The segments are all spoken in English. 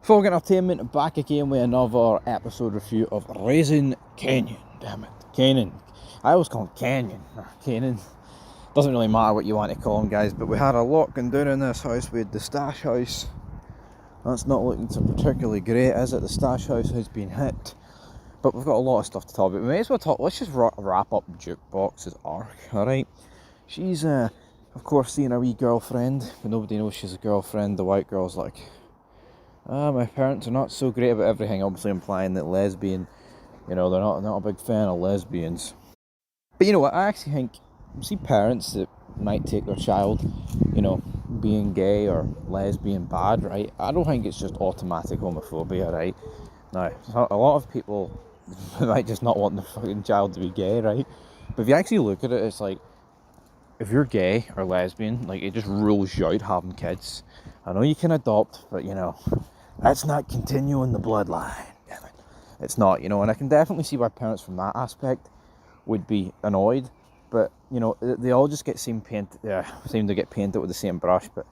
Folk Entertainment back again with another episode review of Raising Canyon. Damn it, Kanan. I always call him Canyon. Kanan. Doesn't really matter what you want to call him, guys, but we had a lot going down in this house. We had the stash house. That's not looking so particularly great, is it? The stash house has been hit. But we've got a lot of stuff to talk about. We may as well talk. Let's just wrap up Jukebox's arc, alright? She's, of course, seeing a wee girlfriend, but nobody knows she's a girlfriend. The white girl's like, my parents are not so great about everything, obviously implying that lesbian, they're not a big fan of lesbians. But you know what, I actually think, see parents that might take their child, being gay or lesbian bad, right? I don't think it's just automatic homophobia, right? Now, a lot of people might just not want their fucking child to be gay, right? But if you actually look at it, it's like, if you're gay or lesbian, like, it just rules you out having kids. I know you can adopt, but that's not continuing the bloodline. Damn it. It's not, and I can definitely see why parents from that aspect would be annoyed. But, they all just seem to get painted with the same brush. But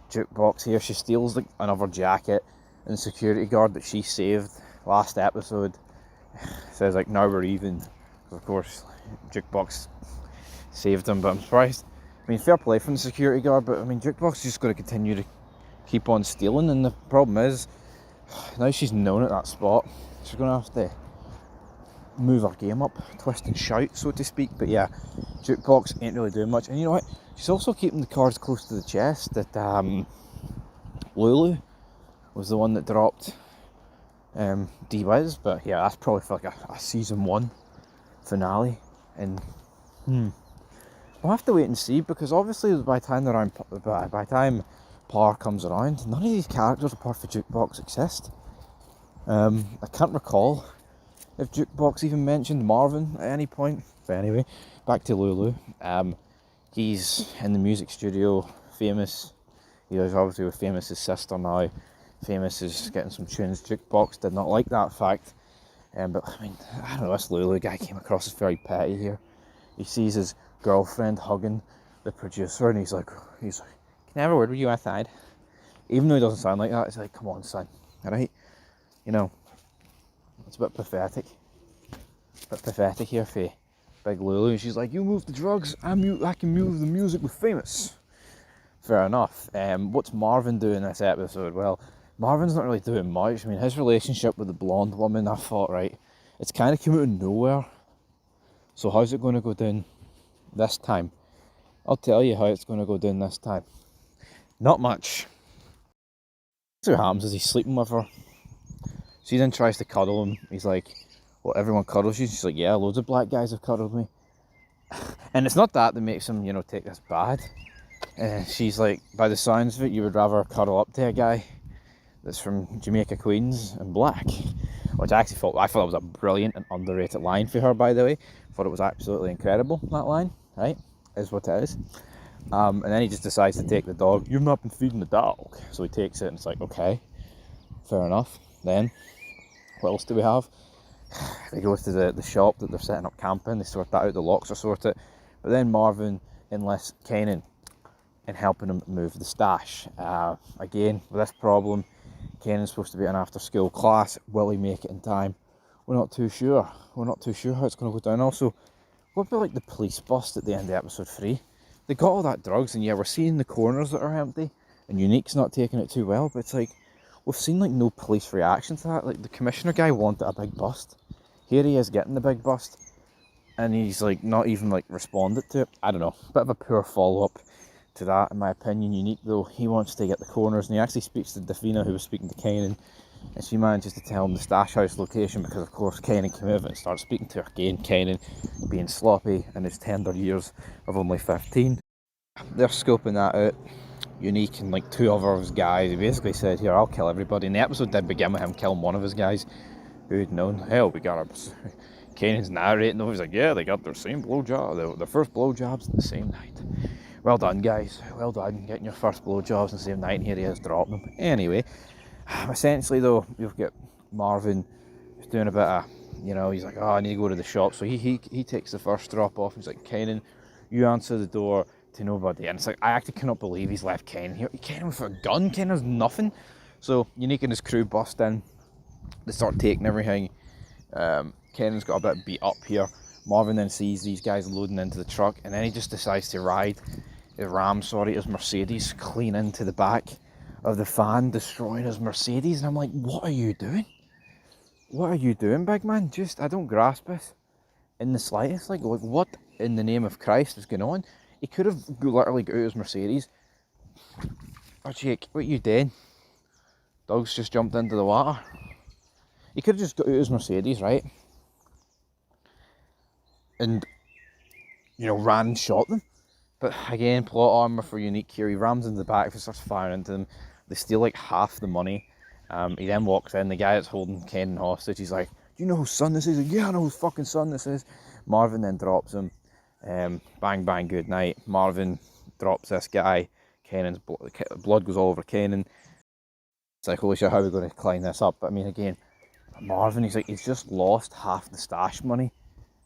Jukebox here, she steals like another jacket, and the security guard that she saved last episode says like, now we're even. Because of course, Jukebox saved him, but I'm surprised. I mean, fair play from the security guard, but I mean, Jukebox is just going to continue to keep on stealing, and the problem is, now she's known at that spot, she's going to have to move her game up, twist and shout, so to speak. But yeah, Jukebox ain't really doing much, and you know what? She's also keeping the cards close to the chest that Lulu was the one that dropped D-Wiz, but yeah, that's probably for like a season 1 finale, and we'll have to wait and see, because obviously by the time Par comes around, none of these characters apart from Jukebox exist. I can't recall if Jukebox even mentioned Marvin at any point. But anyway, back to Lulu. He's in the music studio, Famous. He's obviously with Famous's sister now. Famous is getting some tunes. Jukebox did not like that fact. But I mean, I don't know, this Lulu guy came across as very petty here. He sees his girlfriend hugging the producer, and he's like, can I have a word with you outside? Even though he doesn't sound like that, it's like, come on, son, alright? It's a bit pathetic. Here for Big Lulu. She's like, you move the drugs, I can move the music with Famous. Fair enough. What's Marvin doing this episode? Well, Marvin's not really doing much. I mean, his relationship with the blonde woman, I thought, right, it's kind of come out of nowhere. So how's it going to go down this time? I'll tell you how it's going to go down this time. Not much. So what happens is he's sleeping with her. She then tries to cuddle him. He's like, well, everyone cuddles you. She's like, yeah, loads of black guys have cuddled me. And it's not that makes him, take this bad. She's like, by the sounds of it, you would rather cuddle up to a guy that's from Jamaica, Queens, and black. Which I thought it was a brilliant and underrated line for her, by the way. I thought it was absolutely incredible, that line, right? Is what it is. And then he just decides to take the dog. You've not been feeding the dog. So he takes it, and it's like, okay, fair enough. Then, what else do we have? They go to the shop that they're setting up camping. They sort that out, the locks are sorted. But then Marvin enlists Kanan in helping him move the stash. Again, with this problem, Kanan's supposed to be an after-school class. Will he make it in time? We're not too sure. How it's going to go down. Also, what about like the police bust at the end of episode 3? They got all that drugs, and yeah, we're seeing the corners that are empty, and Unique's not taking it too well, but it's like, we've seen like no police reaction to that. Like, the commissioner guy wanted a big bust. Here he is getting the big bust, and he's like not even like responded to it. I don't know, bit of a poor follow-up to that in my opinion. Unique though, he wants to get the corners, and he actually speaks to Davina, who was speaking to Kanan, and she manages to tell him the stash house location, because of course Kanan came over and started speaking to her again. Kanan being sloppy in his tender years of only 15. They're scoping that out. Unique and like 2 other of his guys, he basically said, here, I'll kill everybody. And the episode did begin with him killing one of his guys, who'd known, hell, we got our... Kanan's narrating, he's like, yeah, they got their same blowjob, their first blowjobs the same night. Well done, guys, well done, getting your first blowjobs the same night, and here he is dropping them. Anyway, essentially though, you've got Marvin who's doing a bit of, he's like, I need to go to the shop. So he takes the first drop off. He's like, Kanan, you answer the door to nobody. And it's like, I actually cannot believe he's left Kanan here. Kanan with a gun. Kanan has nothing. So Unique and his crew bust in. They start taking everything. Kenan's got a bit beat up here. Marvin then sees these guys loading into the truck, and then he just decides to ride his Mercedes clean into the back of the van, destroying his Mercedes. And I'm like, what are you doing? What are you doing, big man? I don't grasp this in the slightest. Like, what in the name of Christ is going on? He could have literally got out his Mercedes. Oh, Jake, what are you doing? Dog's just jumped into the water. He could have just got out his Mercedes, right? And, ran and shot them. But again, plot armor for Unique here. He rams into the back, starts firing into them. They steal like half the money. He then walks in. The guy that's holding Kanan hostage, he's like, "Do you know whose son this is?" He's like, "Yeah, I know whose fucking son this is." Marvin then drops him. Bang, bang, good night. Marvin drops this guy. Kanan's blood goes all over Kanan. It's like, holy shit, how are we going to climb this up? But I mean, again, Marvin, he's just lost half the stash money.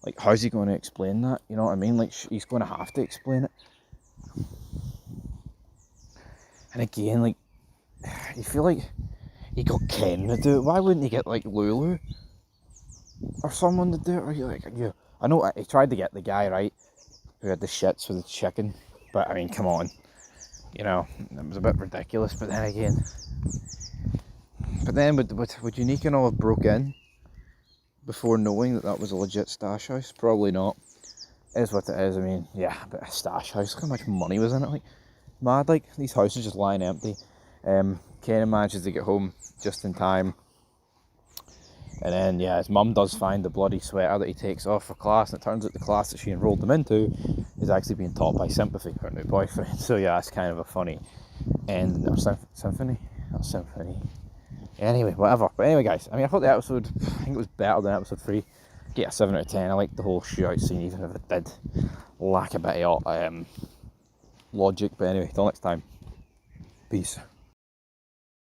Like, how's he going to explain that? You know what I mean? Like, he's going to have to explain it. And again, like, you feel like he got Ken to do it. Why wouldn't he get, like, Lulu or someone to do it? Or you like, I know he tried to get the guy, right, who had the shits with the chicken. But, I mean, come on. It was a bit ridiculous. But then again... But then, would Unique and all have broke in before knowing that was a legit stash house? Probably not. It is what it is. I mean, yeah, but a stash house. Look how much money was in it. Like, mad. Like, these houses just lying empty. Kanan manages to get home just in time. And then, yeah, his mum does find the bloody sweater that he takes off for class. And it turns out the class that she enrolled him into is actually being taught by Sympathy, her new boyfriend. So, yeah, it's kind of a funny end. Or Symphony? Not Symphony. Anyway, whatever. But anyway, guys, I mean, I thought the episode, I think it was better than episode 3. Get a 7 out of 10. I liked the whole shootout scene, even if it did lack a bit of logic. But anyway, till next time. Peace.